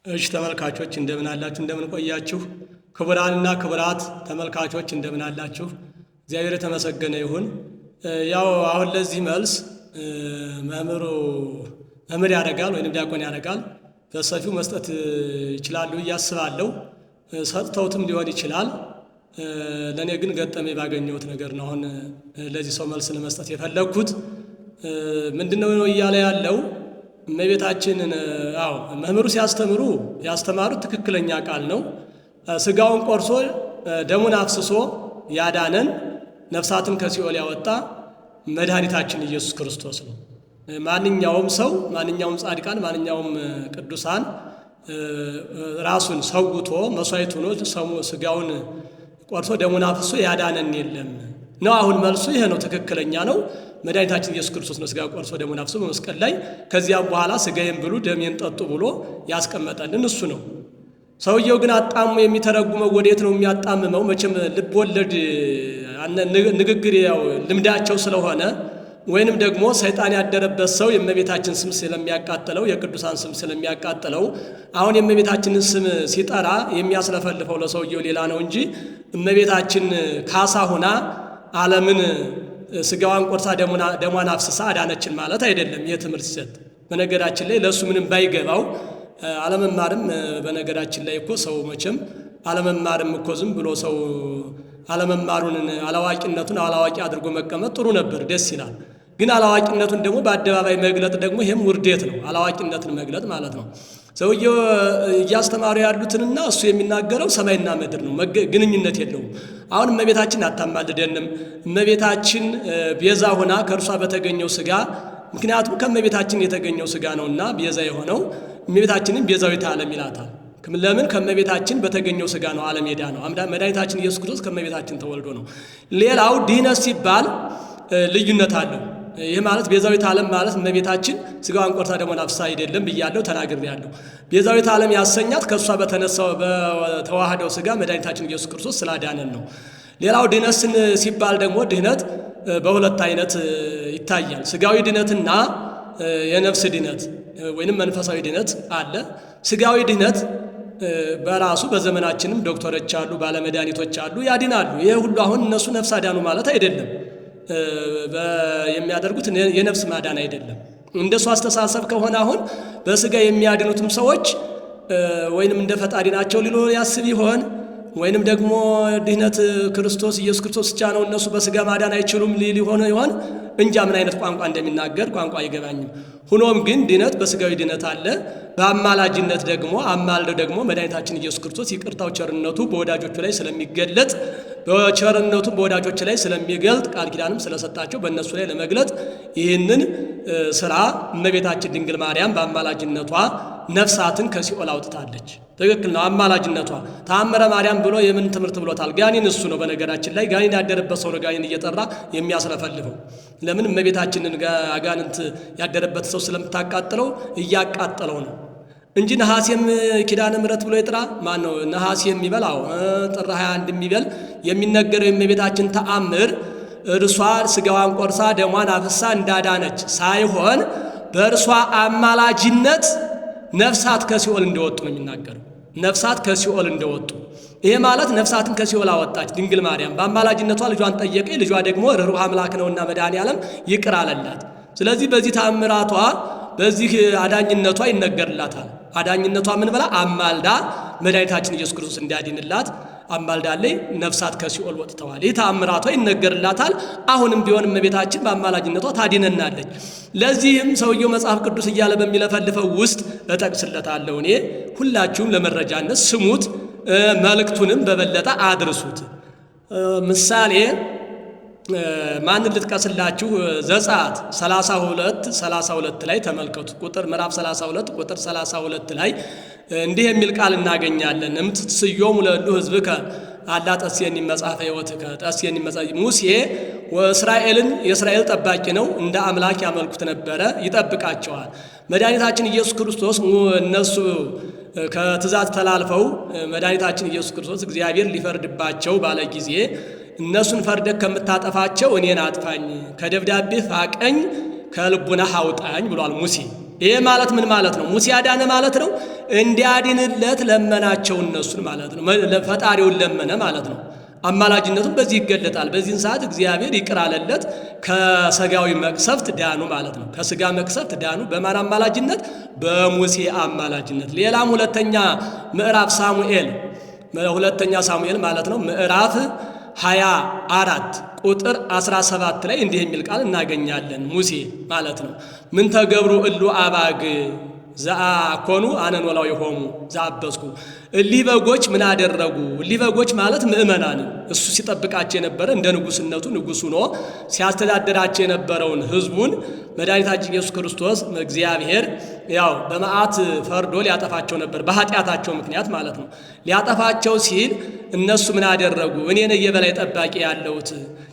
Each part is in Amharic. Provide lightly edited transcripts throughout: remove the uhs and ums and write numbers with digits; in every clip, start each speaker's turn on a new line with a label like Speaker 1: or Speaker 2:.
Speaker 1: እሺ ተመልካቾች እንደምን አላችሁ? እንደምን ቆያችሁ? ክቡራንና ክቡራት ተመልካቾች እንደምን አላችሁ? እግዚአብሔር የተመሰገነ ይሁን። ያው አሁን ለዚህ መልስ መምህር ያደርጋል ወይንም ዲያቆን ያደርጋል በሰፊው መስጠት ይችላሉ እያስባለሁ። ሰጥተውትም ሊሆን ይችላል። ለእኔ ግን ገጠመኝ ባገኘሁት ነገር ነው አሁን ለዚህ ሰው መልስ ለመስጠት የፈለግኩት። ምንድነው እያለ ያለው እመቤታችንን መምህሩ ሲያስተምሩ ያስተማሩት ትክክለኛ ቃል ነው። ስጋውን ቆርሶ ደሙን አፍስሶ ያዳነን ነፍሳትን ከሲኦል ያወጣ መድኃኒታችን ኢየሱስ ክርስቶስ ነው። ማንኛውም ሰው ማንኛውም ጻድቃን ማንኛውም ቅዱሳን ራሱን ሰውቶ መስዋዕት ሆኖ ስጋውን ቆርሶ ደሙን አፍስሶ ያዳነን የለም ነው። አሁን መልሱ ይሄ ነው፣ ትክክለኛ ነው። መድኃኒታችን ኢየሱስ ክርስቶስ ነው ስጋ ቆርሶ ደሙን አፍስሶ በመስቀል ላይ ከዚያም በኋላ ስጋዬን ብሉ ደሜን ጠጡ ብሎ ያስቀመጠልን እሱ ነው። ሰውየው ግን አጣሙ የሚተረጉመው ወዴት ነው የሚያጣምመው? መቼም ልብ ወለድ ንግግር ያው ልምዳቸው ስለሆነ ወይንም ደግሞ ሰይጣን ያደረበት ሰው የእመቤታችን ስም ስለሚያቃጥለው የቅዱሳን ስም ስለሚያቃጥለው አሁን የእመቤታችንን ስም ሲጠራ የሚያስለፈልፈው ለሰውየው ሌላ ነው እንጂ እመቤታችን ካሳ ሆና ዓለምን ስጋዋን ቆርሳ ደሟን አፍስሳ አዳነችን ማለት አይደለም። የትምህርት ሲሰጥ በነገራችን ላይ ለእሱ ምንም ባይገባው አለመማርም በነገራችን ላይ እኮ ሰው መቼም አለመማርም እኮ ዝም ብሎ ሰው አለመማሩን አላዋቂነቱን አላዋቂ አድርጎ መቀመጥ ጥሩ ነበር፣ ደስ ይላል። ግን አላዋቂነቱን ደግሞ በአደባባይ መግለጥ ደግሞ ይሄም ውርደት ነው። አላዋቂነትን መግለጥ ማለት ነው። ሰውየው እያስተማሩ ያሉትንና እሱ የሚናገረው ሰማይና ምድር ነው፣ ግንኙነት የለውም። አሁን እመቤታችን አታማልደንም። እመቤታችን ቤዛ ሆና ከእርሷ በተገኘው ስጋ፣ ምክንያቱም ከእመቤታችን የተገኘው ስጋ ነውና ቤዛ የሆነው እመቤታችንን ቤዛዊተ ዓለም ይላታል። ለምን? ከእመቤታችን በተገኘው ስጋ ነው ዓለም ሄዳ ነው። መድኃኒታችን ኢየሱስ ክርስቶስ ከእመቤታችን ተወልዶ ነው። ሌላው ድህነት ሲባል ልዩነት አለው። ይህ ማለት ቤዛዊተ ዓለም ማለት እመቤታችን ስጋዋን ቆርሳ ደሟን አፍስሳ አይደለም ብያለሁ፣ ተናግሬያለሁ። ቤዛዊተ ዓለም ያሰኛት ከእሷ በተነሳው በተዋህደው ስጋ መድኃኒታችን ኢየሱስ ክርስቶስ ስላዳነን ነው። ሌላው ድህነት ሲባል ደግሞ ድህነት በሁለት አይነት ይታያል። ስጋዊ ድህነትና የነፍስ ድህነት ወይንም መንፈሳዊ ድህነት አለ። ስጋዊ ድህነት በራሱ በዘመናችንም ዶክተሮች አሉ፣ ባለመድኃኒቶች አሉ፣ ያድናሉ። ይሄ ሁሉ አሁን እነሱ ነፍስ አዳኑ ማለት አይደለም። የሚያደርጉት የነፍስ ማዳን አይደለም። እንደሱ አስተሳሰብ ከሆነ አሁን በስጋ የሚያድኑትም ሰዎች ወይንም እንደ ፈጣሪ ናቸው ሊሎ ያስብ ይሆን? ወይንም ደግሞ ድህነት ክርስቶስ ኢየሱስ ክርስቶስ ብቻ ነው እነሱ በስጋ ማዳን አይችሉም ሊሆን ይሆን? እንጃ ምን አይነት ቋንቋ እንደሚናገር ቋንቋ አይገባኝም። ሆኖም ግን ድህነት በስጋዊ ድህነት አለ። በአማላጅነት ደግሞ አማልደው ደግሞ መድኃኒታችን ኢየሱስ ክርስቶስ ይቅርታው ቸርነቱ በወዳጆቹ ላይ ስለሚገለጥ በቸርነቱ በወዳጆች ላይ ስለሚገልጥ ቃል ኪዳንም ስለሰጣቸው በእነሱ ላይ ለመግለጥ ይህንን ስራ እመቤታችን ድንግል ማርያም በአማላጅነቷ ነፍሳትን ከሲኦል አውጥታለች። ትክክል ነው። አማላጅነቷ ተአምረ ማርያም ብሎ የምን ትምህርት ብሎታል? ጋኔን እሱ ነው። በነገራችን ላይ ጋኔን ያደረበት ሰው ነው ጋኔን እየጠራ የሚያስለፈልፈው። ለምን? እመቤታችንን አጋንንት ያደረበት ሰው ስለምታቃጥለው እያቃጠለው ነው እንጂ ነሐሴም ኪዳነ ምሕረት ብሎ ይጥራ ማን ነው? ነሐሴም የሚበላው ጥር 21 የሚበል የሚነገረው የእመቤታችን ተአምር እርሷ ስጋዋን ቆርሳ ደሟን አፍሳ እንዳዳነች ሳይሆን በእርሷ አማላጅነት ነፍሳት ከሲኦል እንደወጡ ነው የሚናገረው። ነፍሳት ከሲኦል እንደወጡ ይሄ ማለት ነፍሳትን ከሲኦል አወጣች ድንግል ማርያም በአማላጅነቷ ልጇን ጠየቀ። ልጇ ደግሞ ርኅሩኅ አምላክ ነውና መድኃኔዓለም ይቅር አለላት። ስለዚህ በዚህ ተአምራቷ በዚህ አዳኝነቷ ይነገርላታል። አዳኝነቷ ምን ብላ አማልዳ መድኃኒታችን ኢየሱስ ክርስቶስ እንዲያድንላት አማልዳለች። ነፍሳት ከሲኦል ወጥተዋል። ይህ ተአምራቷ ይነገርላታል። አሁንም ቢሆን እመቤታችን በአማላጅነቷ ታድነናለች። ለዚህም ሰውየው መጽሐፍ ቅዱስ እያለ በሚለፈልፈው ውስጥ እጠቅስለታለሁ። እኔ ሁላችሁም ለመረጃነት ስሙት፣ መልእክቱንም በበለጠ አድርሱት። ምሳሌ ማን ልጥቀስላችሁ? ዘጸአት 32 ላይ ተመልከቱ። ምዕራፍ 32 ቁጥር 32 ላይ እንዲህ የሚል ቃል እናገኛለን። እምትስዮሙ ለእሉ ሕዝብከ አላ ጠስየኒ መጽሐፈ ሕይወትከ ጠስየኒ መጽሐፈ ሙሴ የእስራኤል ጠባቂ ነው። እንደ አምላክ ያመልኩት ነበረ፣ ይጠብቃቸዋል። መድኃኒታችን ኢየሱስ ክርስቶስ እነሱ ከትእዛዝ ተላልፈው መድኃኒታችን ኢየሱስ ክርስቶስ እግዚአብሔር ሊፈርድባቸው ባለ ጊዜ እነሱን ፈርደህ ከምታጠፋቸው እኔን አጥፋኝ፣ ከደብዳቤ ፋቀኝ፣ ከልቡና አውጣኝ ብሏል ሙሴ። ይሄ ማለት ምን ማለት ነው? ሙሴ አዳነ ማለት ነው? እንዲያድንለት ለመናቸው እነሱን ማለት ነው። ፈጣሪውን ለመነ ማለት ነው። አማላጅነቱም በዚህ ይገለጣል። በዚህን ሰዓት እግዚአብሔር ይቅር አለለት፣ ከሥጋዊ መቅሰፍት ዳኑ ማለት ነው። ከሥጋ መቅሰፍት ዳኑ በማን አማላጅነት? በሙሴ አማላጅነት። ሌላም ሁለተኛ ሳሙኤል ማለት ነው ምዕራፍ 24 ቁጥር 17 ላይ እንዲህ የሚል ቃል እናገኛለን። ሙሴ ማለት ነው ምን ተገብሩ እሉ አባግ ዘአኮኑ አነኖላው የሆሙ ዘአበስኩ። እሊህ በጎች ምን አደረጉ? እሊህ በጎች ማለት ምእመናን፣ እሱ ሲጠብቃቸው የነበረ እንደ ንጉስነቱ ንጉስ ሆኖ ሲያስተዳድራቸው የነበረውን ህዝቡን መድኃኒታችን ኢየሱስ ክርስቶስ እግዚአብሔር ያው በመዓት ፈርዶ ሊያጠፋቸው ነበር፣ በኃጢአታቸው ምክንያት ማለት ነው። ሊያጠፋቸው ሲል እነሱ ምን አደረጉ? እኔ ነኝ የበላይ ጠባቂ ያለሁት፣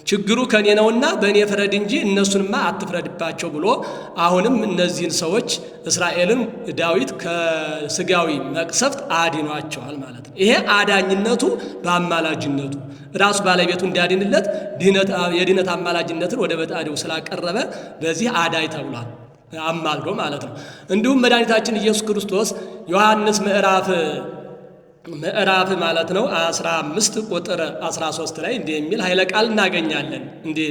Speaker 1: ችግሩ ከኔ ነውና በእኔ ፍረድ እንጂ እነሱንማ አትፍረድባቸው ብሎ አሁንም እነዚህን ሰዎች እስራኤልን ዳዊት ከሥጋዊ መቅሰፍት አድኗቸዋል ማለት ነው። ይሄ አዳኝነቱ በአማላጅነቱ ራሱ ባለቤቱ እንዲያድንለት የድነት አማላጅነትን ወደ ፈጣሪው ስላቀረበ በዚህ አዳኝ ተብሏል፣ አማልዶ ማለት ነው። እንዲሁም መድኃኒታችን ኢየሱስ ክርስቶስ ዮሐንስ ምዕራፍ ማለት ነው 15 ቁጥር 13 ላይ እንዲህ የሚል ኃይለ ቃል እናገኛለን። እንዲህ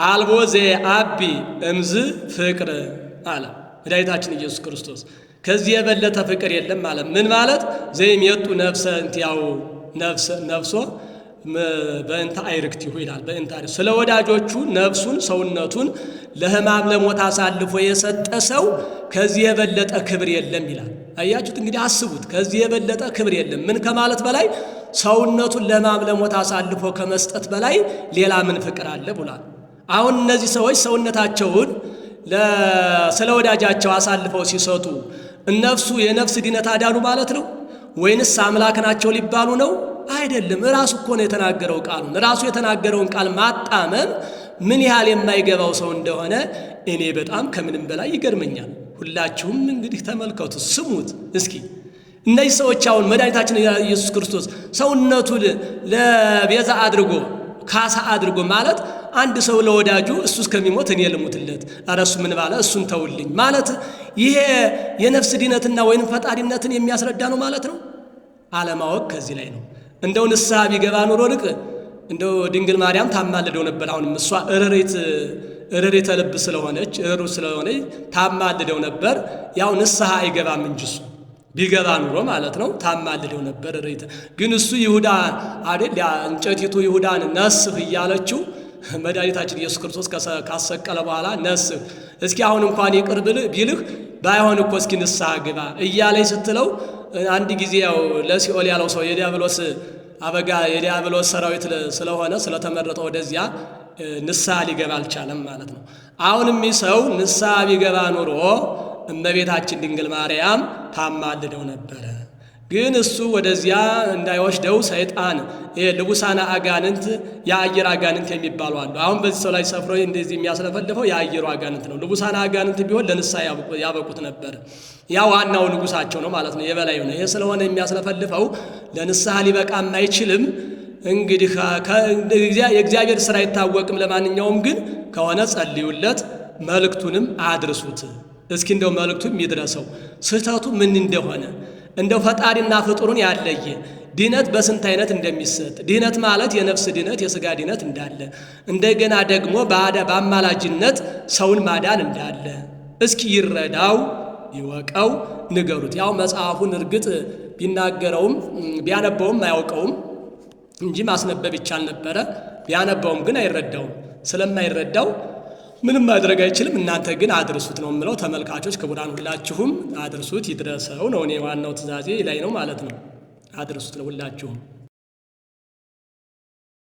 Speaker 1: አልቦ ዘአቢ እምዝ ፍቅር አለ መድኃኒታችን ኢየሱስ ክርስቶስ። ከዚህ የበለጠ ፍቅር የለም ማለት ምን ማለት? ዘይም የጡ ነፍሰ እንቲያው ነፍሶ በእንተ አይርክቲሁ ይላል። በእንተ ስለ ወዳጆቹ ነፍሱን ሰውነቱን ለሕማም ለሞት አሳልፎ የሰጠ ሰው ከዚህ የበለጠ ክብር የለም ይላል። አያችሁት እንግዲህ አስቡት፣ ከዚህ የበለጠ ክብር የለም። ምን ከማለት በላይ ሰውነቱን ለሕማም ለሞት አሳልፎ ከመስጠት በላይ ሌላ ምን ፍቅር አለ ብሏል። አሁን እነዚህ ሰዎች ሰውነታቸውን ስለ ወዳጃቸው አሳልፈው ሲሰጡ እነሱ የነፍስ ድነት አዳኑ ማለት ነው ወይንስ አምላክ ናቸው ሊባሉ ነው? አይደለም። ራሱ እኮ ነው የተናገረው ቃሉን። ራሱ የተናገረውን ቃል ማጣመም ምን ያህል የማይገባው ሰው እንደሆነ እኔ በጣም ከምንም በላይ ይገርመኛል። ሁላችሁም እንግዲህ ተመልከቱ፣ ስሙት እስኪ። እነዚህ ሰዎች አሁን መድኃኒታችን ኢየሱስ ክርስቶስ ሰውነቱን ለቤዛ አድርጎ ካሳ አድርጎ ማለት አንድ ሰው ለወዳጁ እሱ እስከሚሞት እኔ ልሙትለት፣ ኧረ እሱ ምን ባለ እሱን ተውልኝ ማለት ይሄ የነፍስ ድነትና ወይንም ፈጣሪነትን የሚያስረዳ ነው ማለት ነው። አለማወቅ ከዚህ ላይ ነው። እንደው ንስሐ ቢገባ ኑሮ ልቅ እንደው ድንግል ማርያም ታማልደው ነበር። አሁንም እሷ እርሬተ ልብ ስለሆነች ታማልደው ነበር። ያው ንስሐ አይገባም እንጂ እሱ ቢገባ ኑሮ ማለት ነው ታማልደው ነበር። ግን እሱ ይሁዳ አይደል እንጨቲቱ ይሁዳን ነስፍ እያለችው መድኃኒታችን ኢየሱስ ክርስቶስ ካሰቀለ በኋላ ነስፍ እስኪ አሁን እንኳን ይቅር ቢልህ ባይሆን እኮ እስኪ ንስሐ ግባ እያለች ስትለው አንድ ጊዜ ያው ለሲኦል ያለው ሰው የዲያብሎስ ሰራዊት ስለሆነ ስለተመረጠ ወደዚያ ንስሐ ሊገባ አልቻለም ማለት ነው። አሁንም ይህ ሰው ንስሐ ቢገባ ኑሮ እመቤታችን ድንግል ማርያም ታማልደው ነበረ። ግን እሱ ወደዚያ እንዳይወስደው ሰይጣን ልቡሳና አጋንንት የአየር አጋንንት የሚባሉ አሉ። አሁን በዚህ ሰው ላይ ሰፍሮ እንደዚህ የሚያስለፈልፈው የአየሩ አጋንንት ነው። ልቡሳና አጋንንት ቢሆን ለንስሐ ያበቁት ነበር። ያ ዋናው ንጉሳቸው ነው ማለት ነው፣ የበላዩ ነው። ይሄ ስለሆነ የሚያስለፈልፈው ለንስሐ ሊበቃም አይችልም። እንግዲህ የእግዚአብሔር ስራ አይታወቅም። ለማንኛውም ግን ከሆነ ጸልዩለት፣ መልእክቱንም አድርሱት። እስኪ እንደው መልእክቱ የሚድረሰው ስህተቱ ምን እንደሆነ እንደው ፈጣሪና ፍጡሩን ያለየ ድነት በስንት አይነት እንደሚሰጥ ድነት ማለት የነፍስ ድነት የሥጋ ድነት እንዳለ እንደገና ደግሞ በአማላጅነት ሰውን ማዳን እንዳለ እስኪ ይረዳው ይወቀው ንገሩት። ያው መጽሐፉን እርግጥ ቢናገረውም ቢያነበውም አያውቀውም እንጂ ማስነበብ ይቻል ነበረ። ቢያነበውም ግን አይረዳውም። ስለማይረዳው ምንም ማድረግ አይችልም። እናንተ ግን አድርሱት ነው የምለው። ተመልካቾች ክቡራን ሁላችሁም አድርሱት፣ ይድረሰው ነው። እኔ ዋናው ትእዛዜ ላይ ነው ማለት ነው። አድርሱት ለሁላችሁም።